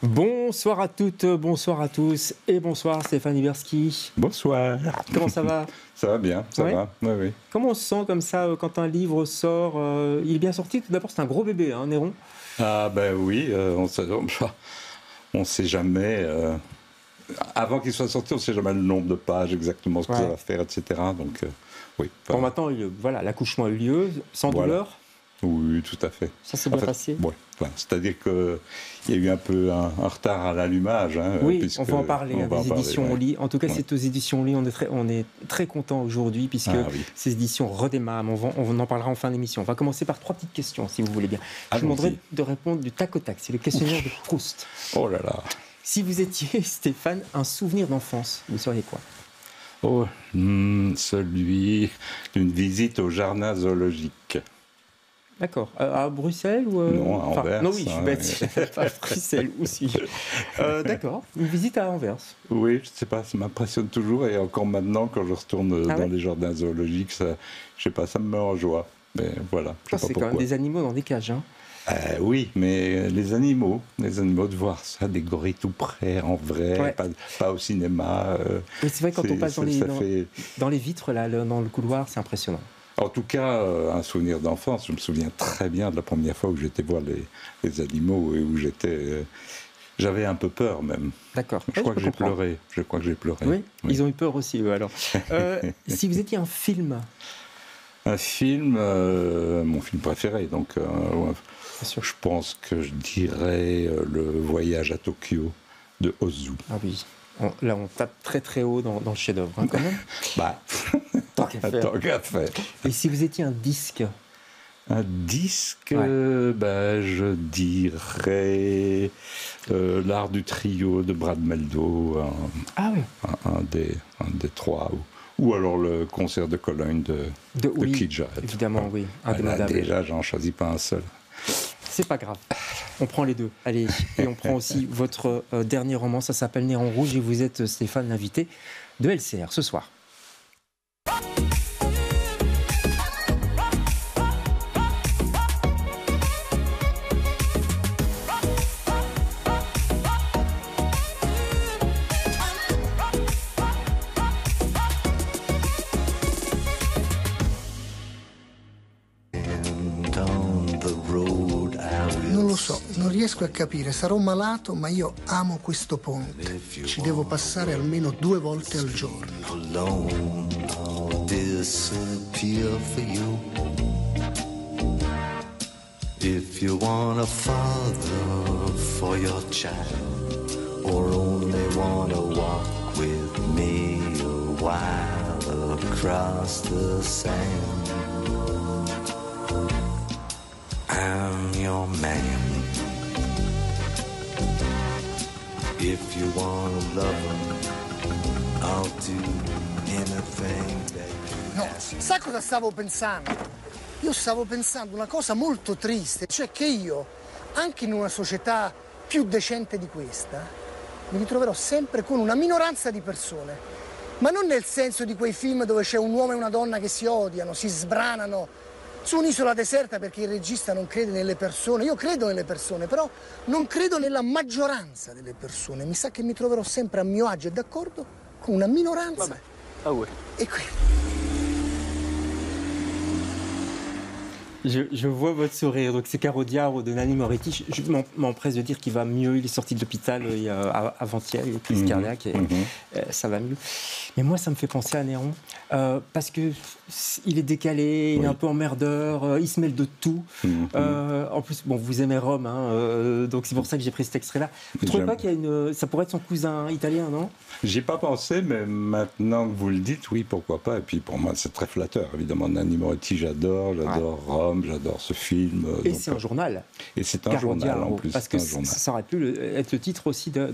Bonsoir à toutes, bonsoir à tous et bonsoir Stéphane Iberski. Bonsoir. Comment ça va? Ça va bien, ça va. Oui, oui. Comment on se sent comme ça quand un livre sort? Il est bien sorti. Tout d'abord, c'est un gros bébé, hein, Néron. Ah ben oui, on sait jamais. Avant qu'il soit sorti, on ne sait jamais le nombre de pages, exactement ce que ça va faire, etc. Donc oui. Bon, maintenant, voilà, l'accouchement a eu lieu, sans douleur. Oui, tout à fait. Ça s'est bien passé. Ouais, c'est-à-dire qu'il y a eu un peu un retard à l'allumage. Hein, oui, on va en parler, des éditions Oli. En tout cas, c'est aux éditions Oli. On est très contents aujourd'hui, puisque ces éditions redémarrent. On en parlera en fin d'émission. On va commencer par 3 petites questions, si vous voulez bien. Je vous demanderai de répondre du tac au tac. C'est le questionnaire de Proust. Oh là là. Si vous étiez, Stéphane, un souvenir d'enfance, vous seriez quoi? Celui d'une visite au jardin zoologique. D'accord. À Bruxelles ou Non, à Anvers. Non, oui, je suis bête. À Bruxelles aussi. D'accord. Une visite à Anvers. Oui, je ne sais pas, ça m'impressionne toujours. Et encore maintenant, quand je retourne dans les jardins zoologiques, ça, je sais pas, ça me met en joie. Mais voilà. C'est quand même des animaux dans des cages, hein. Oui, mais les animaux, de voir ça, des gorilles tout près, en vrai, pas au cinéma. Mais c'est vrai, quand on passe dans les vitres, là, dans le couloir, c'est impressionnant. En tout cas, un souvenir d'enfance. Je me souviens très bien de la première fois où j'étais voir les animaux et où j'avais un peu peur même. D'accord. Je crois que j'ai pleuré. Oui, ils ont eu peur aussi, eux, alors. Si vous étiez un film? Un film, mon film préféré, donc je pense que je dirais Le Voyage à Tokyo de Ozu. Ah oui. Là, on tape très très haut dans le chef-d'œuvre, hein, quand même. Tant qu'à faire. Et si vous étiez un disque? Un disque, je dirais L'Art du Trio de Brad Meldo. Un des 3. Ou alors le concert de Cologne de Keith Jarrett. Évidemment, oui. Indémodable. Déjà, j'en choisis pas un seul. C'est pas grave. On prend les deux. Allez, et on prend aussi votre dernier roman. Ça s'appelle Néron Rouge et vous êtes, Stéphane, l'invité de LCR ce soir. Non riesco a capire, sarò malato, ma io amo questo ponte. Ci devo passare almeno 2 volte al giorno. If you want a father for your child, or only want to walk with me a while across the sand, I'm your man. If you want a lover, I'll do anything that you ask. No, sai cosa stavo pensando? Io stavo pensando una cosa molto triste, cioè che io, anche in una società più decente di questa, mi ritroverò sempre con una minoranza di persone, ma non nel senso di quei film dove c'è un uomo e una donna che si odiano, si sbranano su un'isola deserta perché il regista non crede nelle persone. Io credo nelle persone, però non credo nella maggioranza delle persone. Mi sa che mi troverò sempre a mio agio e d'accordo con una minoranza. Vabbè. Ah ouais. E qui. Je vois votre sourire. Donc c'est Caro Diaro de Nanni Moretti. Je m'empresse de dire qu'il va mieux. Il est sorti de l'hôpital avant-hier. Il est crise cardiaque et ça va mieux. Mais moi, ça me fait penser à Néron parce que il est décalé, il est un peu emmerdeur, il se mêle de tout. En plus, bon, vous aimez Rome, hein, donc c'est pour ça que j'ai pris cet extrait-là. Vous ne trouvez pas qu'il y a ça pourrait être son cousin italien, non? J'y ai pas pensé, mais maintenant que vous le dites, oui, pourquoi pas. Et puis pour moi, c'est très flatteur, évidemment. Nanni Moretti, j'adore Rome, j'adore ce film. Et c'est un journal. Et c'est un journal en plus. Parce que ça aurait pu être le titre aussi de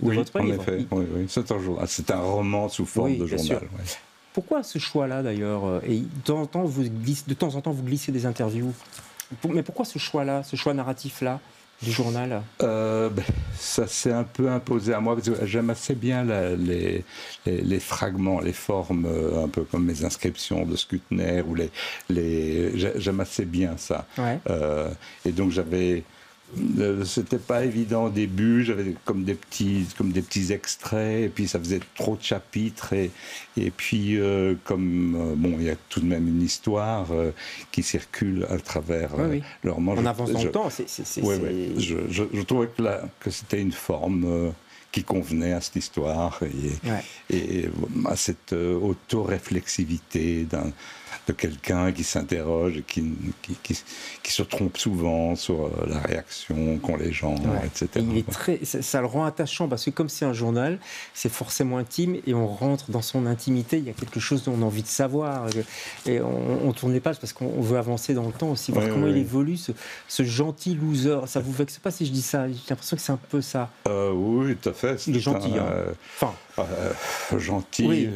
votre livre. En effet, oui, c'est un journal. C'est un roman sous forme de journal. Ouais. Pourquoi ce choix-là d'ailleurs? Et de temps en temps, vous glissez des interviews. Mais pourquoi ce choix-là, ce choix narratif-là du journal? Ça s'est un peu imposé à moi parce que j'aime assez bien les fragments, les formes, un peu comme mes inscriptions de Skutner ou j'aime assez bien ça. Ouais. Et donc j'avais c'était pas évident au début. J'avais comme des petits extraits, et puis ça faisait trop de chapitres, et puis bon, il y a tout de même une histoire qui circule à travers le roman. On avance dans le temps. Je trouvais que c'était une forme qui convenait à cette histoire et à cette auto-réflexivité de quelqu'un qui s'interroge et qui se trompe souvent sur la réaction qu'ont les gens, etc. Et ça le rend attachant, parce que comme c'est un journal, c'est forcément intime, et on rentre dans son intimité, il y a quelque chose dont on a envie de savoir, et on tourne les pages parce qu'on veut avancer dans le temps aussi, voir comment il évolue, ce gentil loser. Ça vous vexe pas si je dis ça? J'ai l'impression que c'est un peu ça. Oui, tout à fait. Il est gentil, gentil. Oui.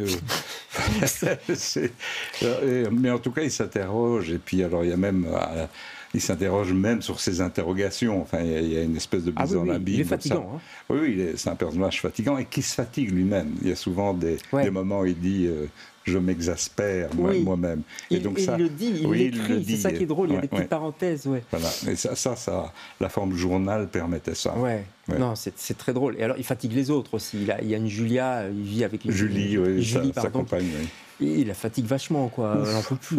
Mais en tout cas, il s'interroge, et puis alors il y a même, il s'interroge même sur ses interrogations. Enfin, il y a une espèce de mise en abîme. Il est fatigant. Hein. Oui, c'est un personnage fatigant et qui se fatigue lui-même. Il y a souvent des moments où il dit je m'exaspère moi-même. Et donc il le dit, il l'écrit. C'est ça qui est drôle. Il y a des petites parenthèses. Voilà. Et ça, la forme journal permettait ça. Non, c'est très drôle. Et alors, il fatigue les autres aussi. Il y a une Julia, il vit avec Julie, sa compagne. Et il la fatigue vachement, quoi. On n'en peut plus.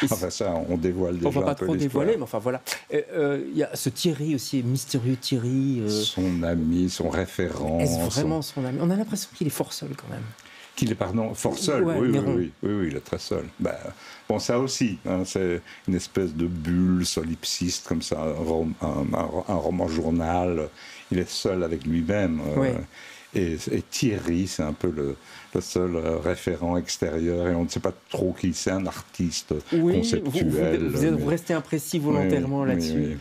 Enfin, ça, on dévoile déjà. On ne va pas trop dévoiler, mais enfin voilà. Il y a ce Thierry aussi, mystérieux Thierry. Son ami, son référent. Est-ce vraiment son ami? On a l'impression qu'il est fort seul quand même. Qu'il est, fort seul, oui, il est très seul. Bon, ça aussi, c'est une espèce de bulle solipsiste, comme ça, un roman-journal. Il est seul avec lui-même. Et Thierry, c'est un peu le seul référent extérieur, et on ne sait pas trop qui c'est, un artiste conceptuel. Vous restez imprécis volontairement là-dessus.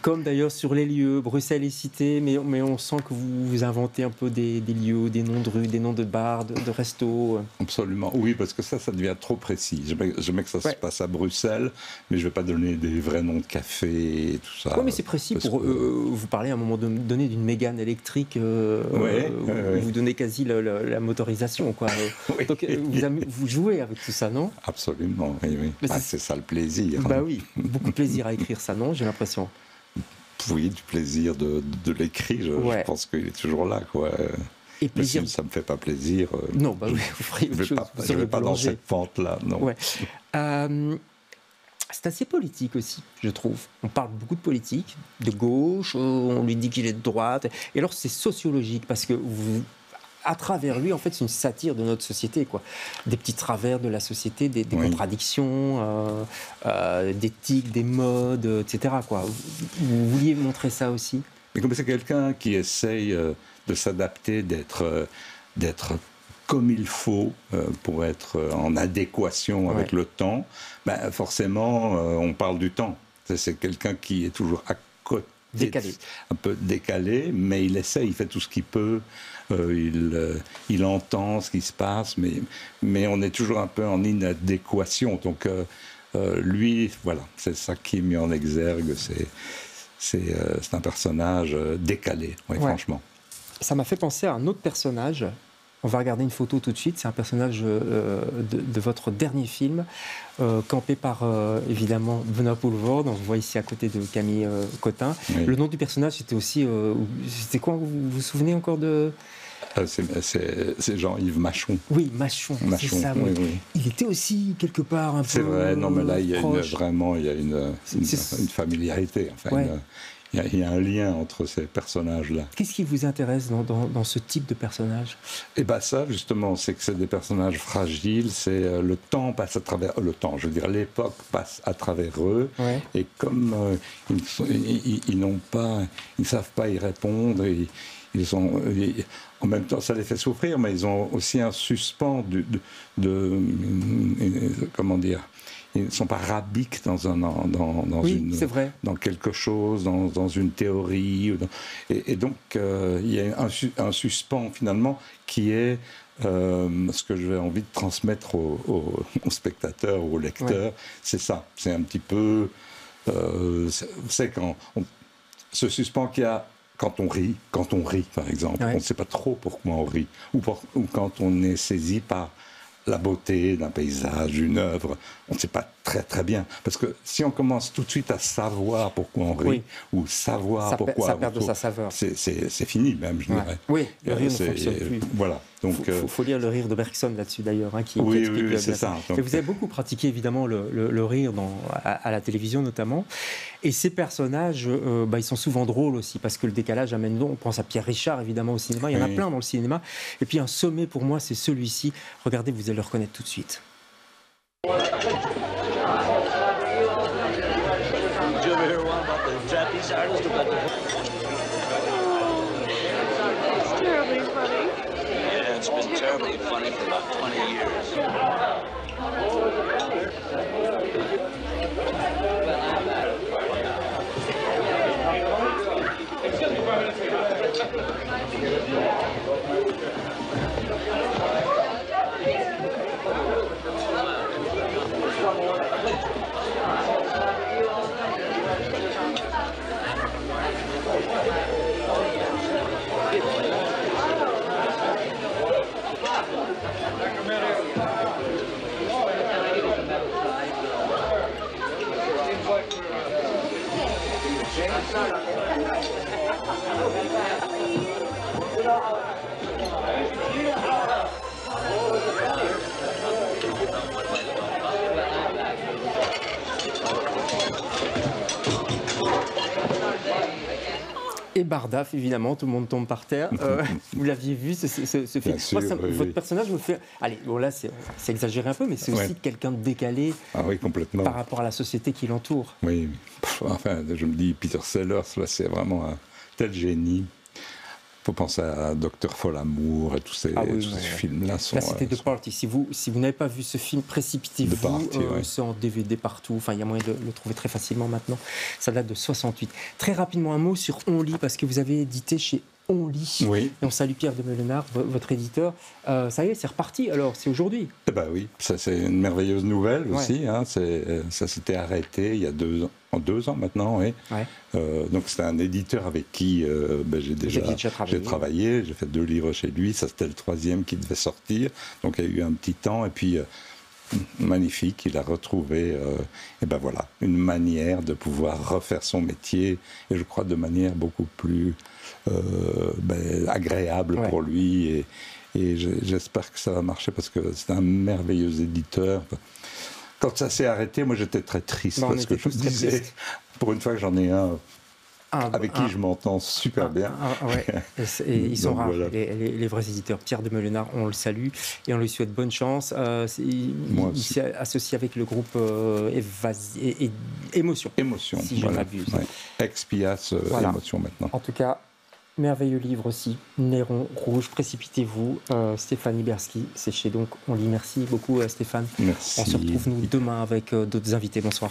Comme d'ailleurs sur les lieux, Bruxelles est cité, mais on sent que vous inventez un peu des lieux, des noms de rues, des noms de bars, de restos. Absolument, oui, parce que ça devient trop précis. J'aimais que ça se passe à Bruxelles, mais je ne vais pas donner des vrais noms de cafés et tout ça. Oui, mais c'est précis pour vous parler à un moment donné d'une Mégane électrique, vous donnez quasi la motorisation, quoi. Donc vous jouez avec tout ça, non? Absolument, oui. C'est ça le plaisir. Oui, beaucoup de plaisir à écrire ça, non? J'ai l'impression. Oui, du plaisir de l'écrire, je pense qu'il est toujours là, quoi. Et plaisir... Si ça ne me fait pas plaisir, non, vous feriez autre chose. Je ne vais pas dans cette pente-là, non. C'est assez politique aussi, je trouve. On parle beaucoup de politique, de gauche, on lui dit qu'il est de droite, et alors c'est sociologique, parce que à travers lui, en fait, c'est une satire de notre société, quoi. Des petits travers de la société, des contradictions, des tics, des modes, etc., quoi. Vous vouliez montrer ça aussi? Mais comme c'est quelqu'un qui essaye de s'adapter, d'être comme il faut pour être en adéquation avec le temps, forcément, on parle du temps. C'est quelqu'un qui est toujours à côté, un peu décalé, mais il essaie, il fait tout ce qu'il peut. Il entend ce qui se passe, mais on est toujours un peu en inadéquation. Donc lui, voilà, c'est ça qui est mis en exergue. C'est un personnage décalé, franchement. Ça m'a fait penser à un autre personnage. On va regarder une photo tout de suite. C'est un personnage de votre dernier film, campé par, évidemment, Benoît Poelvoorde. On se voit ici à côté de Camille Cotin. Oui. Le nom du personnage, c'était aussi... c'était quoi? Vous vous souvenez encore de... C'est Jean-Yves Machon. Oui, Machon, c'est ça. Oui. Il était aussi quelque part un peu... C'est vrai, non, mais là, il y a une familiarité. Enfin, il y a un lien entre ces personnages-là. Qu'est-ce qui vous intéresse dans ce type de personnage? Eh bien ça, justement, c'est que c'est des personnages fragiles, c'est le temps passe à travers... je veux dire, l'époque passe à travers eux, et comme ils ne savent pas y répondre, en même temps, ça les fait souffrir, mais ils ont aussi un suspens comment dire, ils ne sont pas rabiques dans quelque chose, dans une théorie. Et donc, il y a un suspens, finalement, qui est ce que j'ai envie de transmettre aux spectateurs, aux lecteurs. C'est ça. C'est un petit peu... c'est ce suspens qu'il y a quand on rit, par exemple. On ne sait pas trop pourquoi on rit. Ou quand on est saisi par la beauté d'un paysage, d'une œuvre, on ne sait pas très très bien. Parce que si on commence tout de suite à savoir pourquoi on rit, ou savoir pourquoi ça perd de sa saveur. C'est fini même, je dirais. Oui, le rire ne fonctionne plus. Voilà. Donc, faut lire le rire de Bergson là-dessus d'ailleurs, qui explique bien c'est ça. Donc, vous avez beaucoup pratiqué évidemment le rire à la télévision notamment. Et ces personnages, ils sont souvent drôles aussi, parce que le décalage amène... On pense à Pierre Richard évidemment au cinéma, il y en a plein dans le cinéma. Et puis un sommet pour moi, c'est celui-ci. Regardez, vous allez le reconnaître tout de suite. Did you ever hear one about the trapeze artist about the... It's terribly funny. Yeah, it's been terribly funny for about 20 years. Et Bardaf, évidemment, tout le monde tombe par terre. Vous l'aviez vu, ce film. Sûr, votre personnage me fait... Allez, bon là, c'est exagéré un peu, mais c'est aussi quelqu'un de décalé complètement. Par rapport à la société qui l'entoure. Oui, enfin, je me dis, Peter Sellers, là, c'est vraiment un tel génie. Il faut penser à Dr. Folamour et tous ces films-là. Là, c'était The Party. Si vous n'avez pas vu ce film, précipitez-vous. C'est en DVD partout. Enfin, il y a moyen de le trouver très facilement maintenant. Ça date de 68. Très rapidement, un mot sur On Lit, parce que vous avez édité chez On Lit. Oui. Et on salue Pierre de Meulenard, votre éditeur. Ça y est, c'est reparti. Alors, c'est aujourd'hui. Eh ben oui, ça c'est une merveilleuse nouvelle aussi. Hein. Ça s'était arrêté il y a 2 ans. En 2 ans maintenant, oui. Ouais. Donc c'est un éditeur avec qui j'ai déjà travaillé. J'ai fait 2 livres chez lui. Ça c'était le 3e qui devait sortir. Donc il y a eu un petit temps. Et puis magnifique, il a retrouvé une manière de pouvoir refaire son métier. Et je crois de manière beaucoup plus agréable pour lui. Et j'espère que ça va marcher parce que c'est un merveilleux éditeur. Quand ça s'est arrêté, moi j'étais très triste parce que je me disais, pour une fois que j'en ai un avec qui je m'entends super bien. Et ils sont rares, les vrais éditeurs. Pierre de Meulenard, on le salue et on lui souhaite bonne chance. Il s'est associé avec le groupe Émotion. Émotion, si je ne m'abuse. Ex-Pias, Émotion maintenant. En tout cas, merveilleux livre aussi, Néron Rouge, précipitez-vous, Stéphane Iberski, c'est chez donc On Lit. Merci beaucoup Stéphane. Merci. On se retrouve nous demain avec d'autres invités. Bonsoir.